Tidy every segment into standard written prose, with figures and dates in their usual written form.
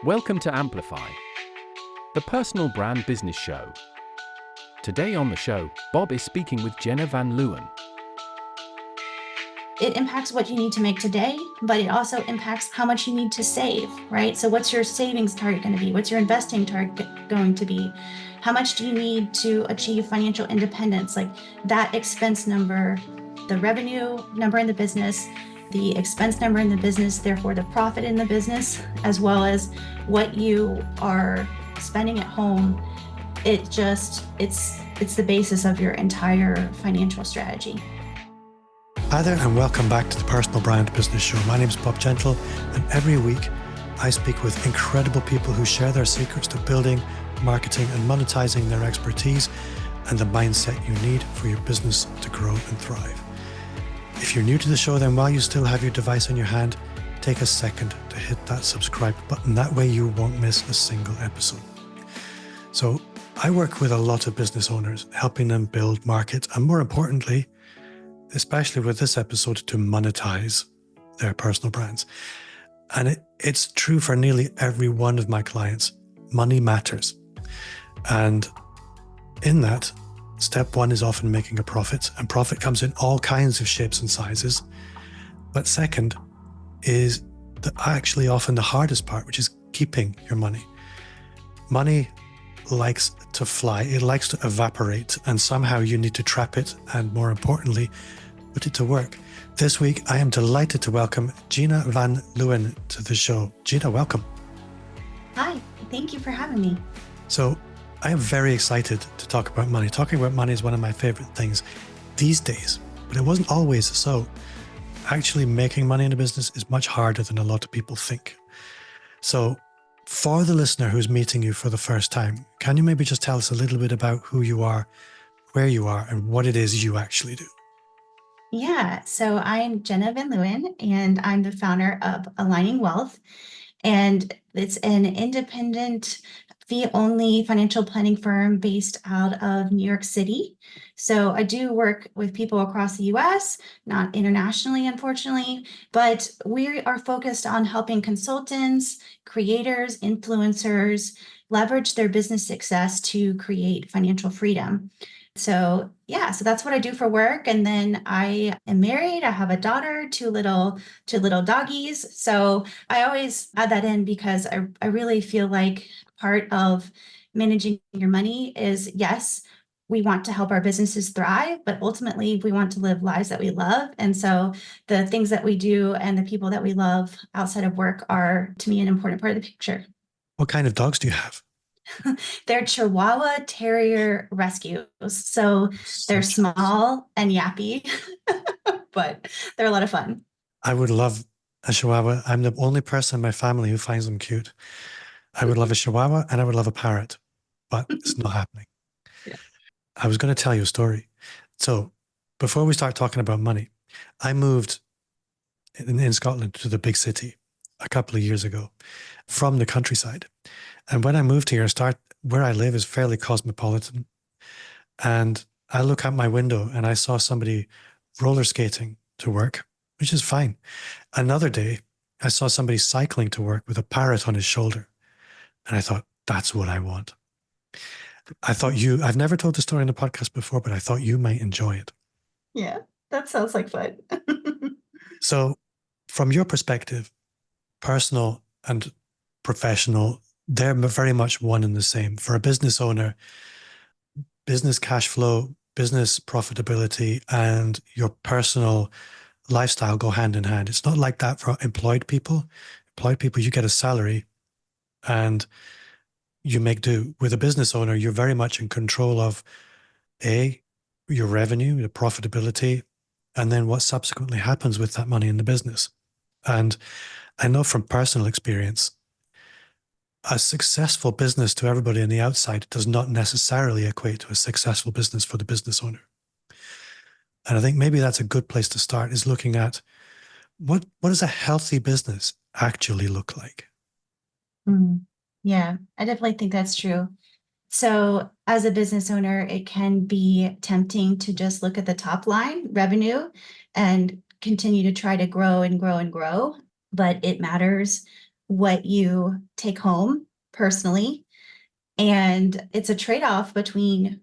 Welcome to Amplify, the personal brand business show. Today on the show, Bob is speaking with Jenna VanLeeuwen. It impacts what you need to make today, but it also impacts how much you need to save, right? So what's your savings target going to be? What's your investing target going to be? How much do you need to achieve financial independence? Like that expense number, the revenue number in the business, the expense number in the business, therefore the profit in the business, as well as what you are spending at home. It's the basis of your entire financial strategy. Hi there and welcome back to the Personal Brand Business Show. My name is Bob Gentle, and every week I speak with incredible people who share their secrets to building, marketing and monetizing their expertise and the mindset you need for your business to grow and thrive. If you're new to the show, then while you still have your device in your hand, take a second to hit that subscribe button. That way you won't miss a single episode. So I work with a lot of business owners, helping them build, market, and more importantly, especially with this episode, to monetize their personal brands. And it's true for nearly every one of my clients. Money matters. And in that, step one is often making a profit, and profit comes in all kinds of shapes and sizes. But second is actually often the hardest part, which is keeping your money. Money likes to fly, it likes to evaporate, and somehow you need to trap it and, more importantly, put it to work. This week, I am delighted to welcome Jenna VanLeeuwen to the show. Jenna, welcome. Hi, thank you for having me. So I am very excited to talk about money. Talking about money is one of my favorite things these days, but it wasn't always so. Actually, making money in a business is much harder than a lot of people think. So for the listener who's meeting you for the first time, can you maybe just tell us a little bit about who you are, where you are, and what it is you actually do? Yeah, so I'm Jenna VanLeeuwen, and I'm the founder of Aligning Wealth, and it's an independent fee-only financial planning firm based out of New York City. So I do work with people across the US, not internationally, unfortunately, but we are focused on helping consultants, creators, influencers leverage their business success to create financial freedom. So yeah, so that's what I do for work. And then I am married. I have a daughter, two little doggies. So I always add that in because I really feel like part of managing your money is, yes, we want to help our businesses thrive, but ultimately we want to live lives that we love. And so the things that we do and the people that we love outside of work are, to me, an important part of the picture. What kind of dogs do you have? They're Chihuahua Terrier rescues. So they're small and yappy, but they're a lot of fun. I would love a Chihuahua. I'm the only person in my family who finds them cute. I would love a Chihuahua and I would love a parrot, but it's not happening. Yeah. I was going to tell you a story. So before we start talking about money, I moved in Scotland to the big city a couple of years ago from the countryside. And when I moved here, where I live is fairly cosmopolitan. And I look out my window and I saw somebody roller skating to work, which is fine. Another day, I saw somebody cycling to work with a parrot on his shoulder. And I thought, that's what I want. I've never told the story in the podcast before, but I thought you might enjoy it. Yeah, that sounds like fun. So from your perspective, personal and professional, they're very much one and the same. For a business owner, business cash flow, business profitability, and your personal lifestyle go hand in hand. It's not like that for employed people. Employed people, you get a salary and you make do. With a business owner, you're very much in control of your revenue, your profitability, and then what subsequently happens with that money in the business. And I know from personal experience, a successful business to everybody on the outside does not necessarily equate to a successful business for the business owner. And I think maybe that's a good place to start, is looking at what does a healthy business actually look like? Yeah, I definitely think that's true. So as a business owner, it can be tempting to just look at the top line revenue and continue to try to grow and grow and grow. But it matters what you take home personally. And it's a trade-off between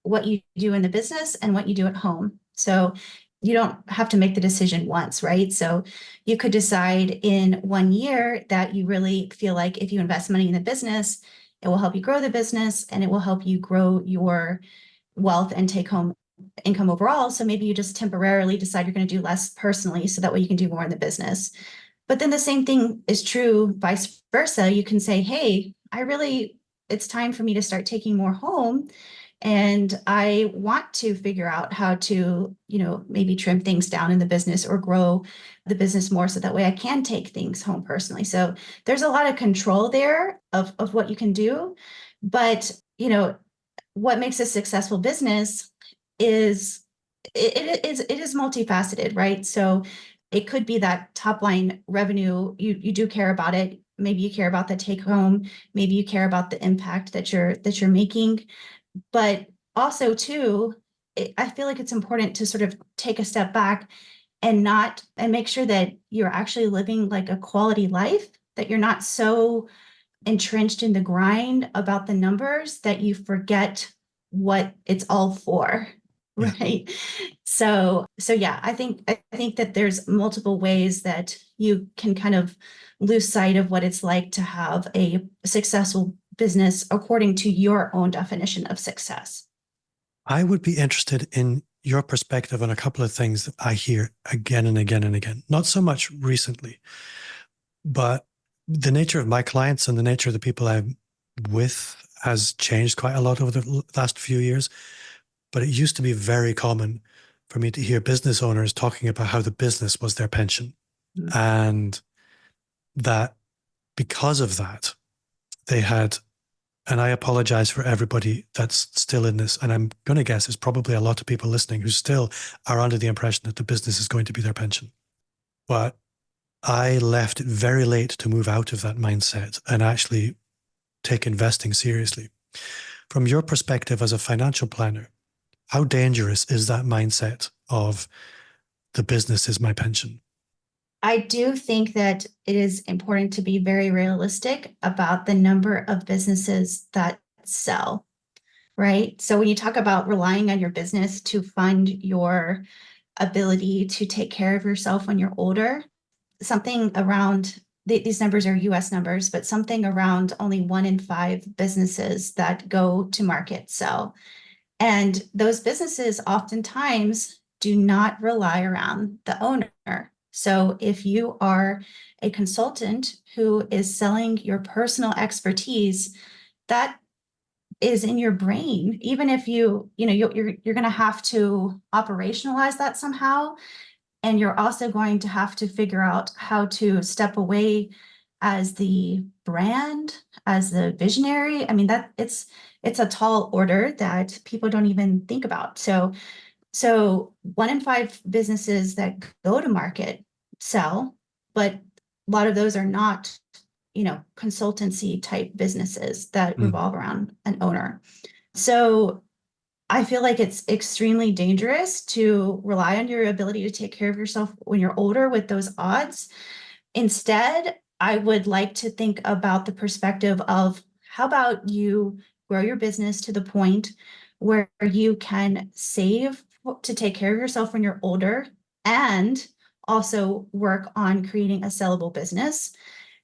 what you do in the business and what you do at home. So you don't have to make the decision once, right? So you could decide in 1 year that you really feel like if you invest money in the business, it will help you grow the business and it will help you grow your wealth and take home income overall. So maybe you just temporarily decide you're going to do less personally so that way you can do more in the business. But then the same thing is true vice versa. You can say, hey, it's time for me to start taking more home. And I want to figure out how to, maybe trim things down in the business or grow the business more so that way I can take things home personally. So there's a lot of control there of what you can do. But, what makes a successful business is it is multifaceted, right? So it could be that top line revenue. You do care about it. Maybe you care about the take home. Maybe you care about the impact that you're making. But also too, I feel like it's important to sort of take a step back and make sure that you're actually living like a quality life, that you're not so entrenched in the grind about the numbers that you forget what it's all for. Yeah. Right. So yeah, I think that there's multiple ways that you can kind of lose sight of what it's like to have a successful business according to your own definition of success. I would be interested in your perspective on a couple of things that I hear again and again and again. Not so much recently, but the nature of my clients and the nature of the people I'm with has changed quite a lot over the last few years. But it used to be very common for me to hear business owners talking about how the business was their pension. Mm-hmm. And that because of that, they had, and I apologize for everybody that's still in this, and I'm going to guess it's probably a lot of people listening who still are under the impression that the business is going to be their pension. But I left it very late to move out of that mindset and actually take investing seriously. From your perspective as a financial planner, how dangerous is that mindset of the business is my pension? I do think that it is important to be very realistic about the number of businesses that sell, right? So when you talk about relying on your business to fund your ability to take care of yourself when you're older, something around, these numbers are US numbers, but something around only 1 in 5 businesses that go to market sell. And those businesses oftentimes do not rely around the owner. So if you are a consultant who is selling your personal expertise, that is in your brain. Even if you're going to have to operationalize that somehow, and you're also going to have to figure out how to step away as the brand, as the visionary. I mean, that it's a tall order that people don't even think about. So 1 in 5 businesses that go to market sell, but a lot of those are not, consultancy type businesses that revolve around an owner. So I feel like it's extremely dangerous to rely on your ability to take care of yourself when you're older with those odds. Instead, I would like to think about the perspective of how about you grow your business to the point where you can save to take care of yourself when you're older and also work on creating a sellable business.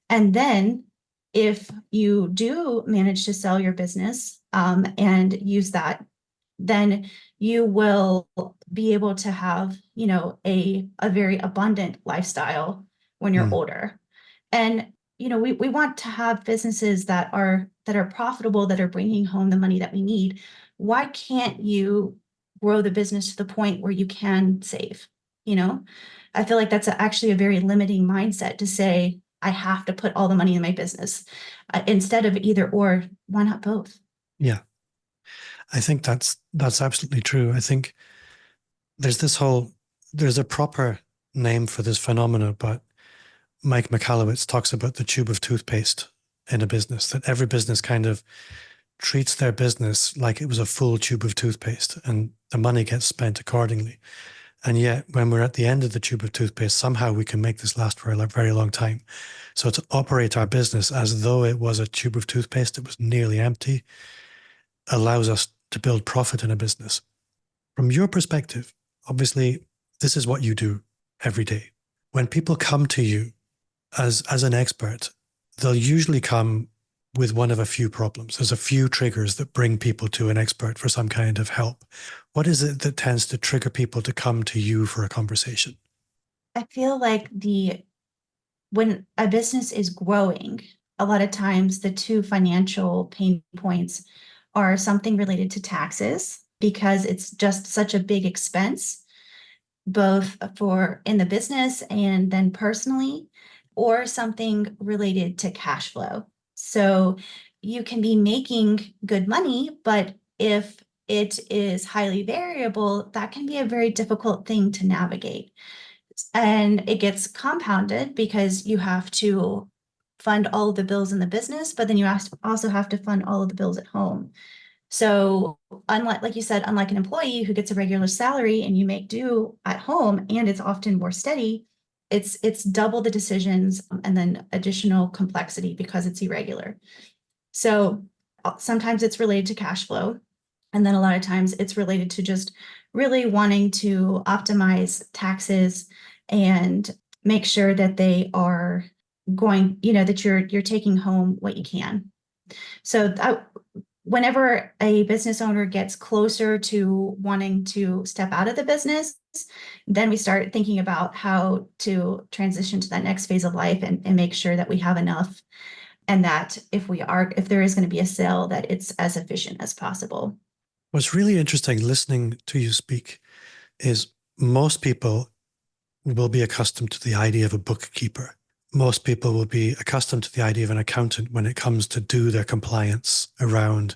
And then if you do manage to sell your business and use that, then you will be able to have, a very abundant lifestyle when you're older. And, we want to have businesses that are profitable, that are bringing home the money that we need. Why can't you grow the business to the point where you can save? I feel like that's actually a very limiting mindset to say, I have to put all the money in my business instead of either or. Why not both? Yeah. I think that's absolutely true. I think there's a proper name for this phenomena, but Mike Michalowicz talks about the tube of toothpaste in a business, that every business kind of treats their business like it was a full tube of toothpaste and the money gets spent accordingly. And yet, when we're at the end of the tube of toothpaste, somehow we can make this last for a very long time. So to operate our business as though it was a tube of toothpaste that was nearly empty allows us to build profit in a business. From your perspective, obviously, this is what you do every day. When people come to you as an expert, they'll usually come with one of a few problems. There's a few triggers that bring people to an expert for some kind of help. What is it that tends to trigger people to come to you for a conversation? I feel like when a business is growing, a lot of times the two financial pain points are something related to taxes, because it's just such a big expense, both for in the business and then personally, or something related to cash flow. So you can be making good money, but if it is highly variable, that can be a very difficult thing to navigate. And it gets compounded because you have to fund all of the bills in the business, but then you also have to fund all of the bills at home. So unlike, like you said, unlike an employee who gets a regular salary and you make do at home, and it's often more steady, it's double the decisions and then additional complexity because it's irregular. So sometimes it's related to cash flow. And then a lot of times it's related to just really wanting to optimize taxes and make sure that they are going, that you're taking home what you can. So whenever a business owner gets closer to wanting to step out of the business, then we start thinking about how to transition to that next phase of life and make sure that we have enough, and that if there is going to be a sale, that it's as efficient as possible. What's really interesting listening to you speak is most people will be accustomed to the idea of a bookkeeper. Most people will be accustomed to the idea of an accountant when it comes to do their compliance around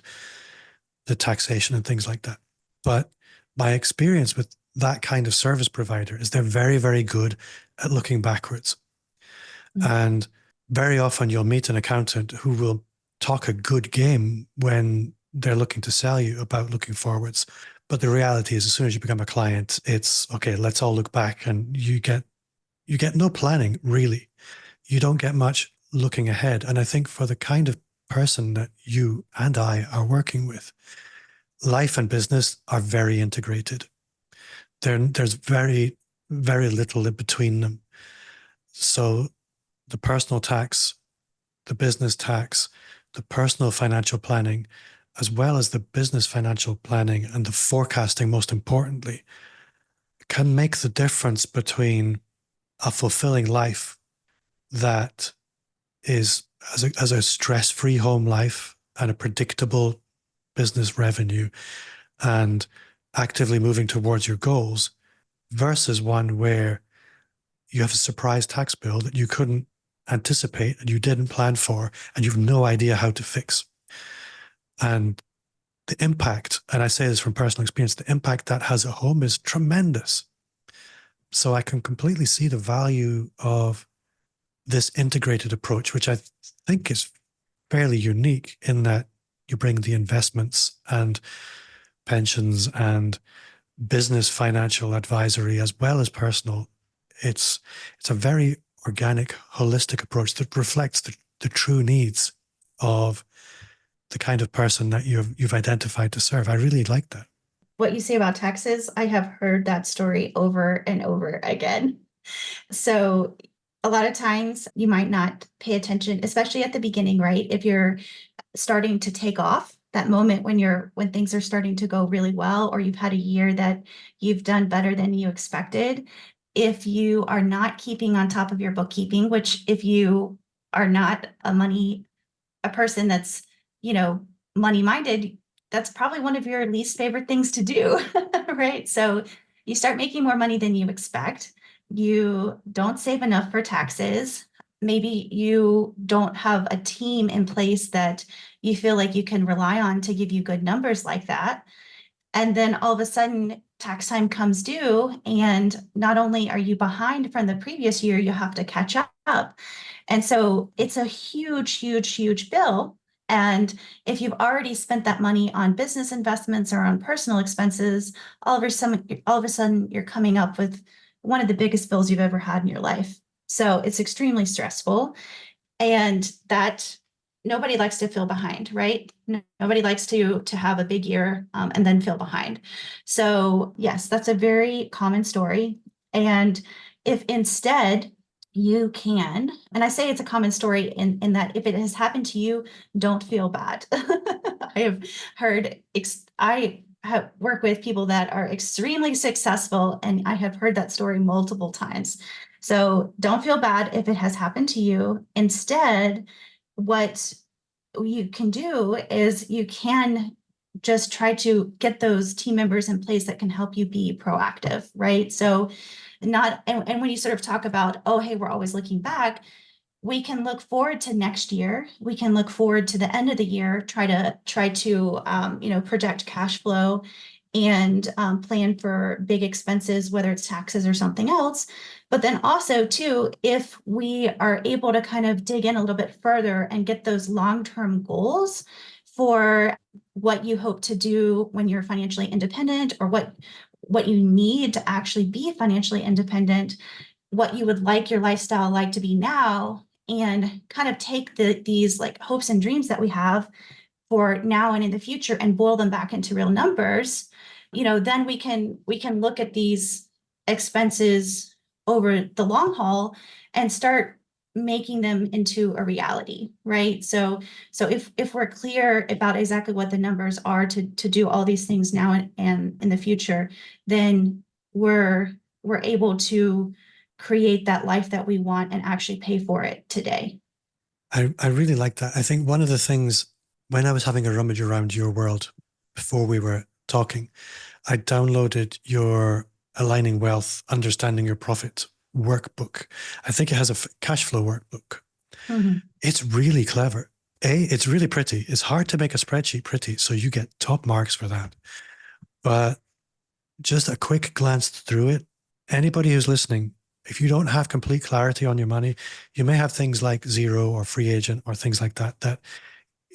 the taxation and things like that. But my experience with that kind of service provider is they're very, very good at looking backwards. Mm-hmm. And very often you'll meet an accountant who will talk a good game when they're looking to sell you about looking forwards. But the reality is, as soon as you become a client, it's okay, let's all look back, and you get no planning, really. You don't get much looking ahead. And I think for the kind of person that you and I are working with, life and business are very integrated. There's very, very little in between them. So the personal tax, the business tax, the personal financial planning, as well as the business financial planning and the forecasting, most importantly, can make the difference between a fulfilling life that is as a stress-free home life and a predictable business revenue and actively moving towards your goals, versus one where you have a surprise tax bill that you couldn't anticipate and you didn't plan for and you've no idea how to fix. And the impact, and I say this from personal experience, the impact that has at home is tremendous. So I can completely see the value of this integrated approach, which I think is fairly unique in that you bring the investments and pensions and business financial advisory as well as personal. It's a very organic, holistic approach that reflects the true needs of the kind of person that you've identified to serve. I really like that. What you say about taxes, I have heard that story over and over again. So a lot of times you might not pay attention, especially at the beginning, right? If you're starting to take off, that moment when things are starting to go really well, or you've had a year that you've done better than you expected. If you are not keeping on top of your bookkeeping, which if you are not a person that's, money minded, that's probably one of your least favorite things to do, right? So you start making more money than you expect. You don't save enough for taxes. Maybe you don't have a team in place that you feel like you can rely on to give you good numbers like that. And then all of a sudden, tax time comes due, and not only are you behind from the previous year, you have to catch up. And so it's a huge, huge, huge bill. And if you've already spent that money on business investments or on personal expenses, all of a sudden you're coming up with one of the biggest bills you've ever had in your life. So it's extremely stressful, and that nobody likes to feel behind, right? Nobody likes to have a big year and then feel behind. So yes, that's a very common story. And if instead you can, and I say it's a common story in that if it has happened to you, don't feel bad. I have heard, I have worked with people that are extremely successful, and I have heard that story multiple times. So don't feel bad if it has happened to you. Instead, what you can do is you can just try to get those team members in place that can help you be proactive, right? So not, and when you sort of talk about, oh, hey, we're always looking back, we can look forward to next year. We can look forward to the end of the year, try to project cash flow and plan for big expenses, whether it's taxes or something else. But then also too, if we are able to kind of dig in a little bit further and get those long-term goals for what you hope to do when you're financially independent, or what you need to actually be financially independent, what you would like your lifestyle like to be now, and kind of take these like hopes and dreams that we have for now and in the future and boil them back into real numbers, then we can look at these expenses over the long haul and start making them into a reality, right? So if we're clear about exactly what the numbers are to do all these things now and in the future, then we're able to create that life that we want and actually pay for it today. I really like that. I think one of the things, when I was having a rummage around your world before we were talking, I downloaded your Aligning Wealth, Understanding Your Profit workbook. I think it has a cash flow workbook. Mm-hmm. It's really clever. It's really pretty. It's hard to make a spreadsheet pretty, so you get top marks for that. But just a quick glance through it, anybody who's listening, if you don't have complete clarity on your money, you may have things like Zero or Free Agent or things like that,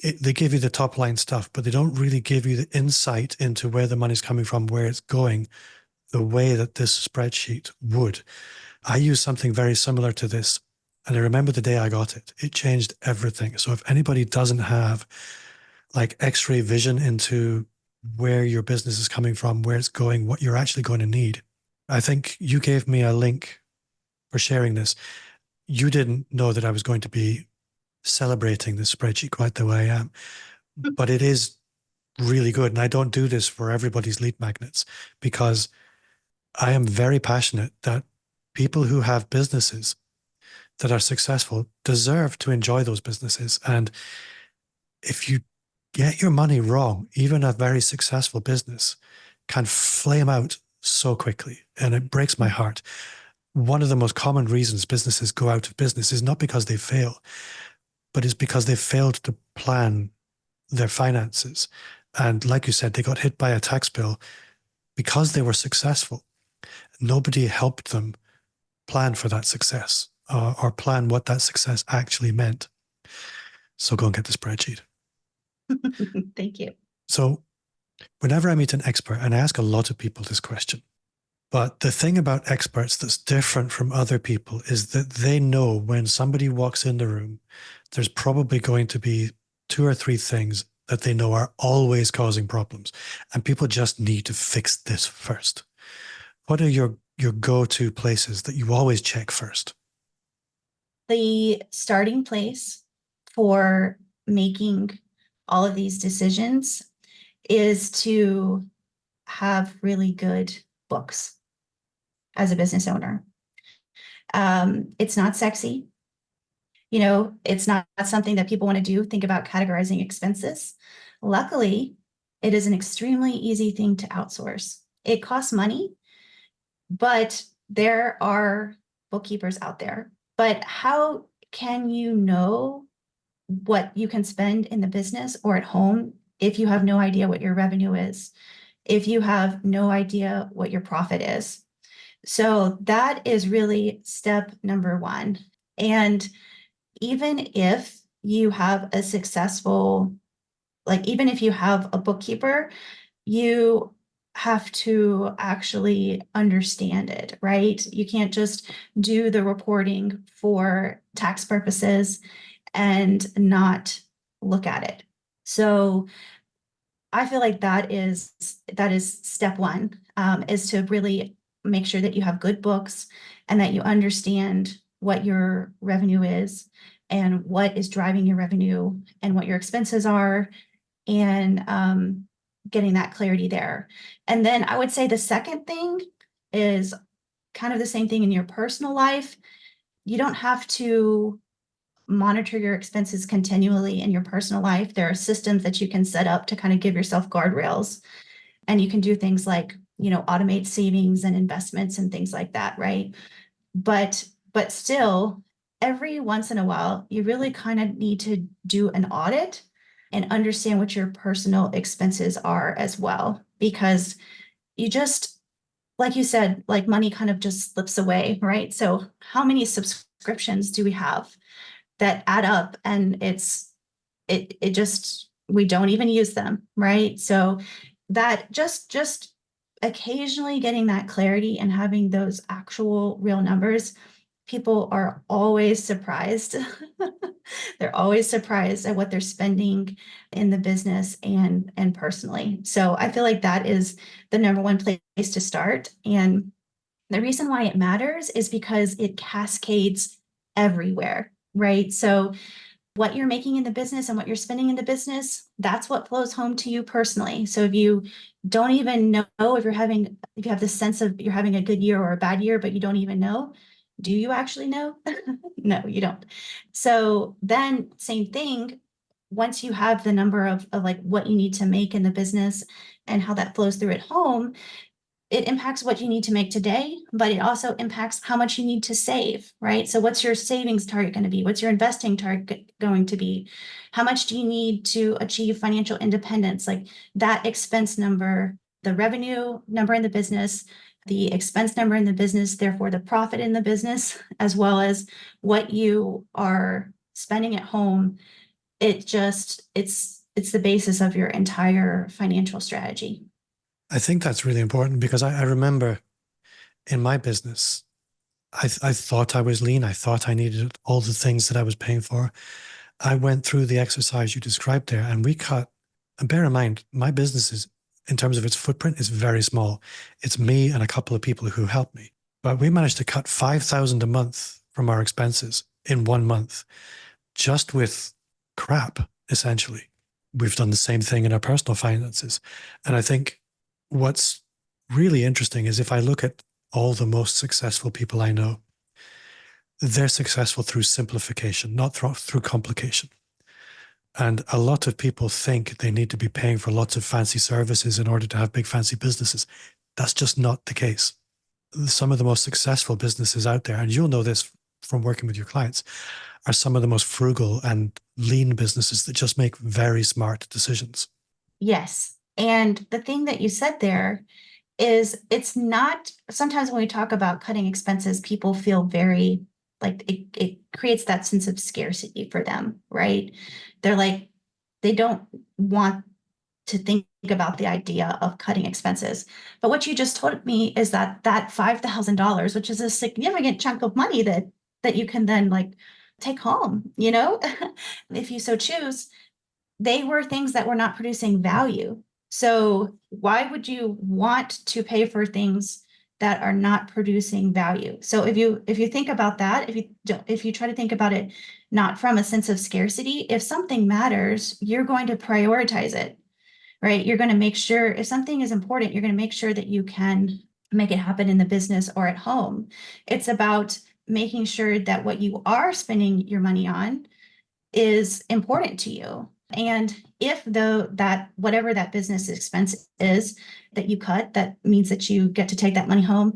they give you the top line stuff, but they don't really give you the insight into where the money's coming from, where it's going, the way that this spreadsheet would. I use something very similar to this, and I remember the day I got it. It changed everything. So if anybody doesn't have like X-ray vision into where your business is coming from, where it's going, what you're actually going to need, I think you gave me a link for sharing this. You didn't know that I was going to be celebrating this spreadsheet quite the way I am, but it is really good. And I don't do this for everybody's lead magnets, because I am very passionate that people who have businesses that are successful deserve to enjoy those businesses. And if you get your money wrong, even a very successful business can flame out so quickly, and it breaks my heart. One of the most common reasons businesses go out of business is not because they fail, but it's because they failed to plan their finances. And like you said, they got hit by a tax bill because they were successful. Nobody helped them plan for that success or plan what that success actually meant. So go and get the spreadsheet. Thank you. So whenever I meet an expert, and I ask a lot of people this question, but the thing about experts that's different from other people is that they know when somebody walks in the room, there's probably going to be 2 or 3 things that they know are always causing problems. And people just need to fix this first. What are your go-to places that you always check first? The starting place for making all of these decisions is to have really good books as a business owner. It's not sexy. It's not something that people want to do. Think about categorizing expenses. Luckily, it is an extremely easy thing to outsource. It costs money, but there are bookkeepers out there. But how can you know what you can spend in the business or at home if you have no idea what your revenue is, if you have no idea what your profit is? So that is really step number 1. And even if you have a successful, like, even if you have a bookkeeper, you have to actually understand it, right? You can't just do the reporting for tax purposes and not look at it. So I feel like that is step one, is to really make sure that you have good books and that you understand what your revenue is and what is driving your revenue and what your expenses are, and getting that clarity there. And then I would say the second thing is kind of the same thing in your personal life. You don't have to monitor your expenses continually in your personal life. There are systems that you can set up to kind of give yourself guardrails, and you can do things like, automate savings and investments and things like that, right? But still, every once in a while, you really kind of need to do an audit and understand what your personal expenses are as well, because you just, like you said, like, money kind of just slips away, right? So how many subscriptions do we have that add up, and it just, we don't even use them, right? So that just occasionally getting that clarity and having those actual real numbers, people are always surprised. They're always surprised at what they're spending in the business and personally. So I feel like that is the number one place to start. And the reason why it matters is because it cascades everywhere, right? So what you're making in the business and what you're spending in the business, that's what flows home to you personally. So if you don't even know, if you have this sense of you're having a good year or a bad year, but you don't even know, do you actually know? No, you don't. So then, same thing, once you have the number of like what you need to make in the business and how that flows through at home, it impacts what you need to make today, but it also impacts how much you need to save, right? So what's your savings target going to be? What's your investing target going to be? How much do you need to achieve financial independence? Like, that expense number, the revenue number in the business, the expense number in the business, therefore the profit in the business, as well as what you are spending at home. It's the basis of your entire financial strategy. I think that's really important because I remember in my business, I thought I was lean. I thought I needed all the things that I was paying for. I went through the exercise you described there, and we cut, and bear in mind, my business is, in terms of its footprint, is very small. It's me and a couple of people who help me. But we managed to cut $5,000 a month from our expenses in 1 month, just with crap, essentially. We've done the same thing in our personal finances. And I think what's really interesting is if I look at all the most successful people I know, they're successful through simplification, not through complication. And a lot of people think they need to be paying for lots of fancy services in order to have big fancy businesses. That's just not the case. Some of the most successful businesses out there, and you'll know this from working with your clients, are some of the most frugal and lean businesses that just make very smart decisions. Yes. And the thing that you said there is, it's not, sometimes when we talk about cutting expenses, people feel very like it creates that sense of scarcity for them, right? They're like, they don't want to think about the idea of cutting expenses. But what you just told me is that $5,000, which is a significant chunk of money that you can then like take home, if you so choose, they were things that were not producing value. So why would you want to pay for things that are not producing value? So if you think about that, if you try to think about it not from a sense of scarcity, if something matters, you're going to prioritize it, right? You're going to make sure, if something is important, you're going to make sure that you can make it happen in the business or at home. It's about making sure that what you are spending your money on is important to you. And if that whatever that business expense is that you cut, that means that you get to take that money home,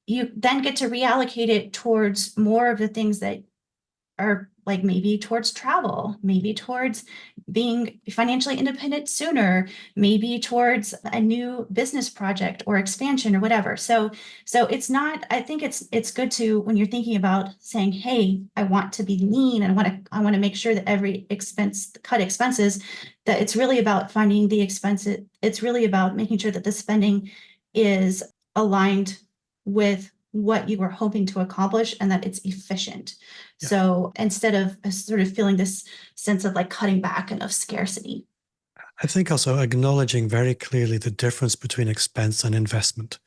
you then get to reallocate it towards more of the things that are like maybe towards travel, maybe towards being financially independent sooner, maybe towards a new business project or expansion or whatever. So it's not, I think it's good to, when you're thinking about saying, hey, I want to be lean and I want to make sure that every expense, cut expenses, that it's really about finding the expenses. It's really about making sure that the spending is aligned with what you were hoping to accomplish and that it's efficient. Yeah. So instead of sort of feeling this sense of like cutting back and of scarcity. I think also acknowledging very clearly the difference between expense and investment,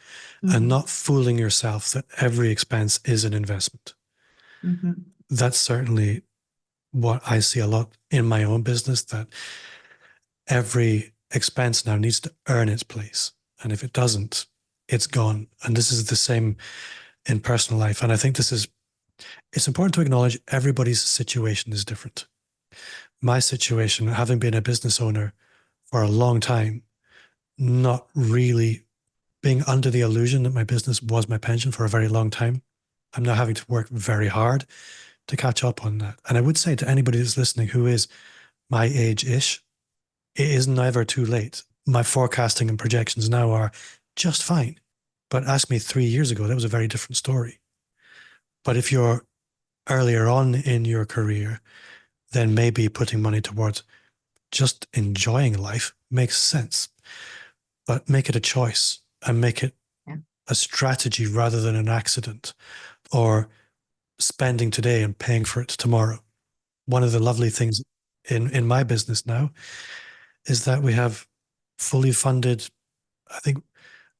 and not fooling yourself that every expense is an investment. That's certainly what I see a lot in my own business, that every expense now needs to earn its place. And if it doesn't, it's gone. And this is the same in personal life. And I think it's important to acknowledge everybody's situation is different. My situation, having been a business owner for a long time, not really being under the illusion that my business was my pension for a very long time, I'm now having to work very hard to catch up on that. And I would say to anybody that's listening who is my age-ish, it is never too late. My forecasting and projections now are just fine. But ask me 3 years ago, that was a very different story. But if you're earlier on in your career, then maybe putting money towards just enjoying life makes sense. But make it a choice and make it a strategy rather than an accident, or spending today and paying for it tomorrow. One of the lovely things in my business now is that we have fully funded, I think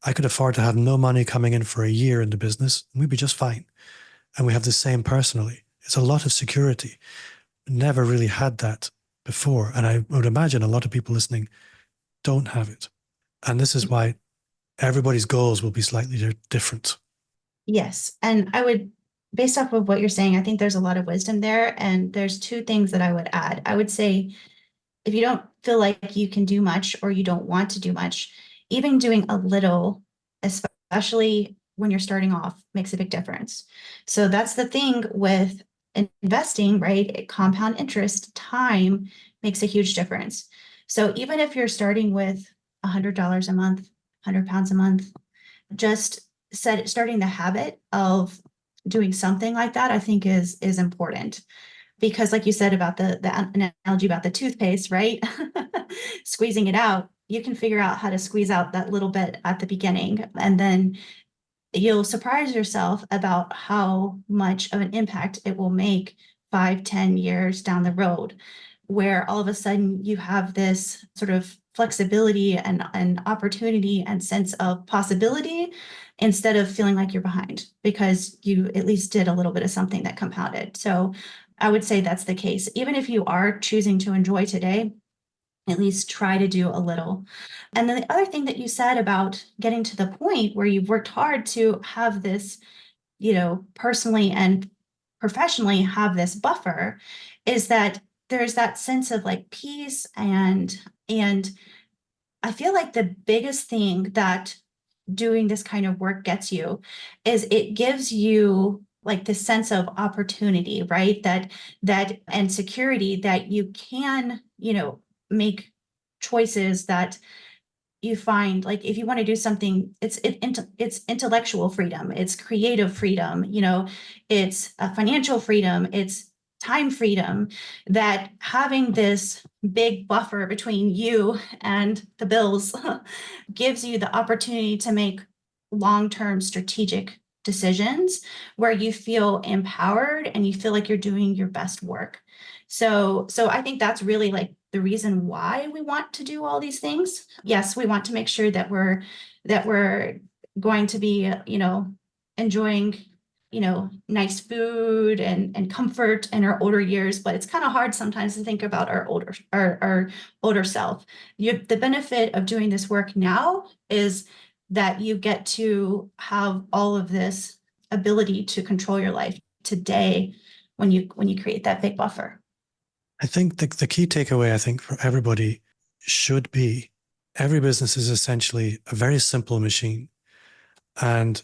I could afford to have no money coming in for a year in the business, and we'd be just fine. And we have the same personally. It's a lot of security. Never really had that before. And I would imagine a lot of people listening don't have it. And this is why everybody's goals will be slightly different. Yes. And I would, based off of what you're saying, I think there's a lot of wisdom there. And there's two things that I would add. I would say, if you don't feel like you can do much or you don't want to do much, even doing a little, especially when you're starting off, makes a big difference. So that's the thing with investing, right? Compound interest, time makes a huge difference. So even if you're starting with $100 a month, £100 a month, just starting the habit of doing something like that, I think is important. Because like you said about the analogy about the toothpaste, right? Squeezing it out, you can figure out how to squeeze out that little bit at the beginning. And then you'll surprise yourself about how much of an impact it will make 5-10 years down the road, where all of a sudden you have this sort of flexibility and opportunity and sense of possibility, instead of feeling like you're behind because you at least did a little bit of something that compounded. So I would say that's the case. Even if you are choosing to enjoy today, at least try to do a little. And then the other thing that you said about getting to the point where you've worked hard to have this, personally and professionally have this buffer, is that there's that sense of like peace. And I feel like the biggest thing that doing this kind of work gets you is it gives you like this sense of opportunity, right? That and security that you can, make choices that you find, like if you want to do something, it's intellectual freedom, it's creative freedom, it's financial freedom, it's time freedom, that having this big buffer between you and the bills gives you the opportunity to make long-term strategic decisions where you feel empowered and you feel like you're doing your best work. So I think that's really like the reason why we want to do all these things. Yes, we want to make sure that we're going to be, enjoying, nice food and comfort in our older years, but it's kind of hard sometimes to think about our older self. The benefit of doing this work now is that you get to have all of this ability to control your life today when you create that big buffer. I think the key takeaway, I think, for everybody should be every business is essentially a very simple machine. And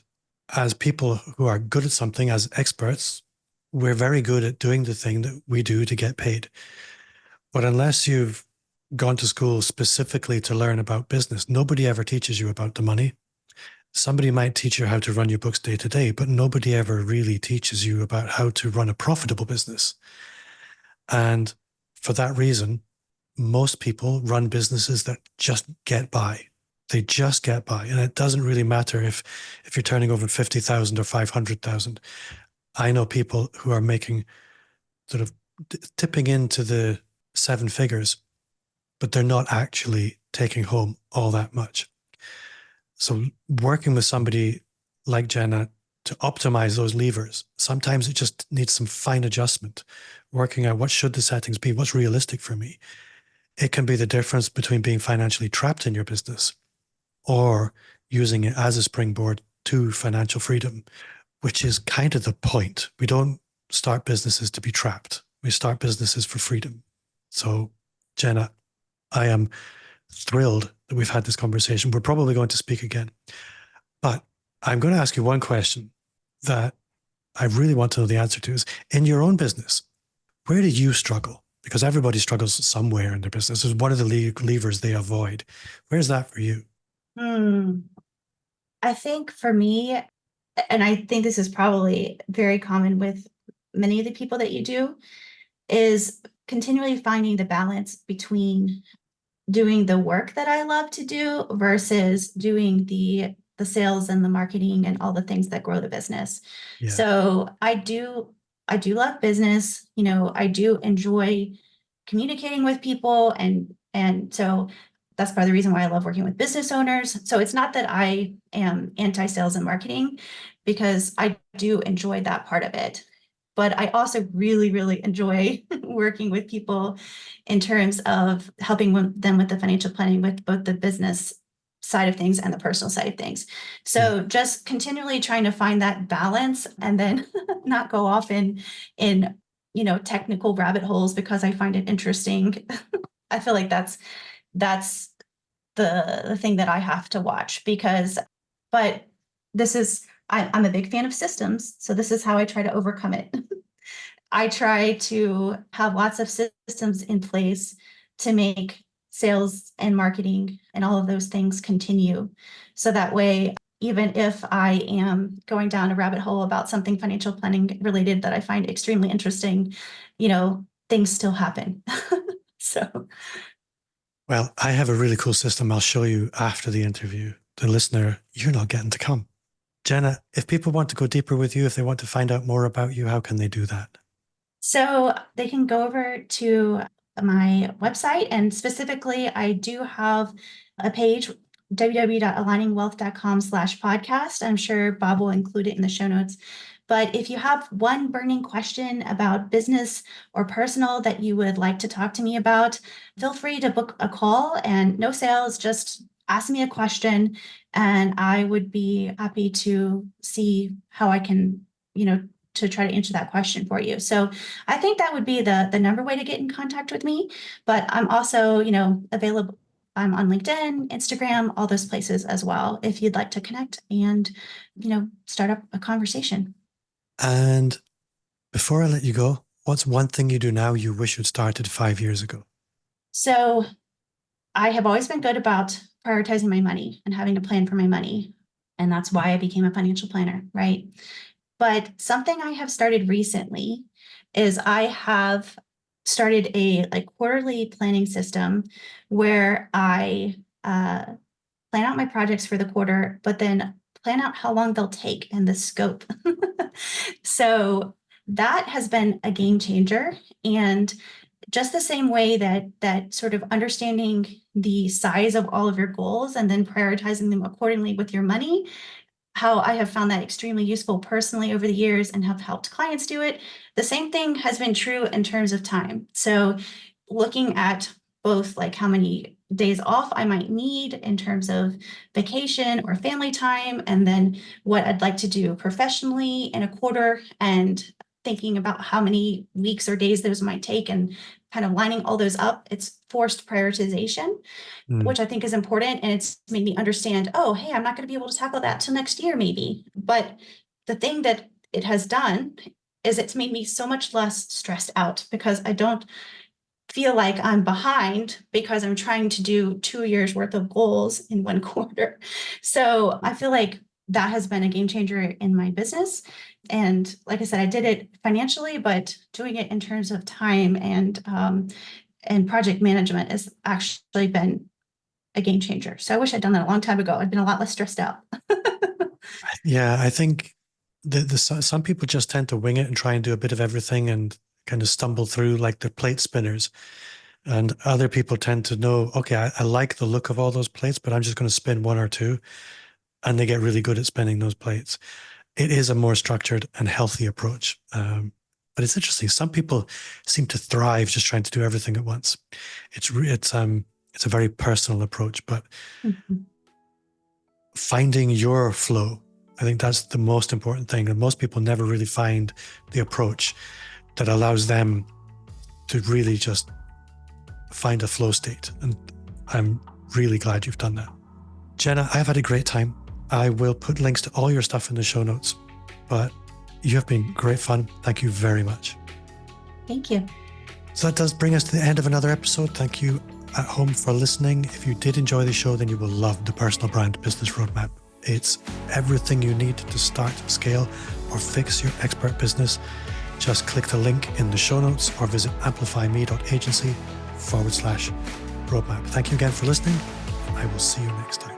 as people who are good at something, as experts, we're very good at doing the thing that we do to get paid. But unless you've gone to school specifically to learn about business, nobody ever teaches you about the money. Somebody might teach you how to run your books day to day, but nobody ever really teaches you about how to run a profitable business. And for that reason, most people run businesses that just get by. They just get by. And it doesn't really matter if you're turning over 50,000 or 500,000. I know people who are making sort of tipping into the seven figures, but they're not actually taking home all that much. So working with somebody like Jenna to optimize those levers, sometimes it just needs some fine adjustment, working out what should the settings be, what's realistic for me. It can be the difference between being financially trapped in your business or using it as a springboard to financial freedom, which is kind of the point. We don't start businesses to be trapped. We start businesses for freedom. So, Jenna, I am thrilled that we've had this conversation. We're probably going to speak again. But I'm going to ask you one question that I really want to know the answer to is, in your own business, where did you struggle? Because everybody struggles somewhere in their business. It's one of the levers they avoid. Where's that for you? I think for me, and I think this is probably very common with many of the people that you do, is continually finding the balance between doing the work that I love to do versus doing the sales and the marketing and all the things that grow the business. Yeah. So I do love business. I do enjoy communicating with people, and so that's part of the reason why I love working with business owners. So it's not that I am anti-sales and marketing, because I do enjoy that part of it. But I also really, really enjoy working with people in terms of helping them with the financial planning, with both the business side of things and the personal side of things. So just continually trying to find that balance, and then not go off in technical rabbit holes because I find it interesting. I feel like that's the thing that I have to watch, but I'm a big fan of systems. So this is how I try to overcome it. I try to have lots of systems in place to make sales and marketing and all of those things continue. So that way, even if I am going down a rabbit hole about something financial planning related that I find extremely interesting, things still happen. So. Well, I have a really cool system I'll show you after the interview. The listener, you're not getting to come. Jenna, if people want to go deeper with you, if they want to find out more about you, how can they do that? So they can go over to my website, and specifically, I do have a page, www.aligningwealth.com/podcast. I'm sure Bob will include it in the show notes. But if you have one burning question about business or personal that you would like to talk to me about, feel free to book a call, and no sales, just ask me a question, and I would be happy to see how I can, to try to answer that question for you. So I think that would be the number way to get in contact with me. But I'm also, available. I'm on LinkedIn, Instagram, all those places as well, if you'd like to connect and, start up a conversation. And before I let you go, what's one thing you do now you wish you'd started 5 years ago? So I have always been good about prioritizing my money and having a plan for my money. And that's why I became a financial planner, right? But something I have started recently is I have started a quarterly planning system where I plan out my projects for the quarter, but then plan out how long they'll take and the scope. So that has been a game changer. And just the same way that sort of understanding the size of all of your goals and then prioritizing them accordingly with your money, how I have found that extremely useful personally over the years and have helped clients do it. The same thing has been true in terms of time. So looking at both how many days off I might need in terms of vacation or family time, and then what I'd like to do professionally in a quarter, and thinking about how many weeks or days those might take, and kind of lining all those up. It's forced prioritization, which I think is important. And it's made me understand, oh, hey, I'm not going to be able to tackle that till next year, maybe. But the thing that it has done is it's made me so much less stressed out because I don't feel like I'm behind because I'm trying to do 2 years worth of goals in one quarter. So I feel like that has been a game changer in my business. And like I said, I did it financially, but doing it in terms of time and project management has actually been a game changer. So I wish I'd done that a long time ago. I'd been a lot less stressed out. Yeah, I think some people just tend to wing it and try and do a bit of everything and kind of stumble through like the plate spinners. And other people tend to know, okay, I like the look of all those plates, but I'm just going to spin one or two. And they get really good at spinning those plates. It is a more structured and healthy approach. But it's interesting. Some people seem to thrive just trying to do everything at once. It's a very personal approach, but finding your flow, I think that's the most important thing. And most people never really find the approach that allows them to really just find a flow state. And I'm really glad you've done that. Jenna, I've had a great time. I will put links to all your stuff in the show notes, but you have been great fun. Thank you very much. Thank you. So that does bring us to the end of another episode. Thank you at home for listening. If you did enjoy the show, then you will love the Personal Brand Business Roadmap. It's everything you need to start, scale, or fix your expert business. Just click the link in the show notes or visit amplifyme.agency/roadmap. Thank you again for listening. I will see you next time.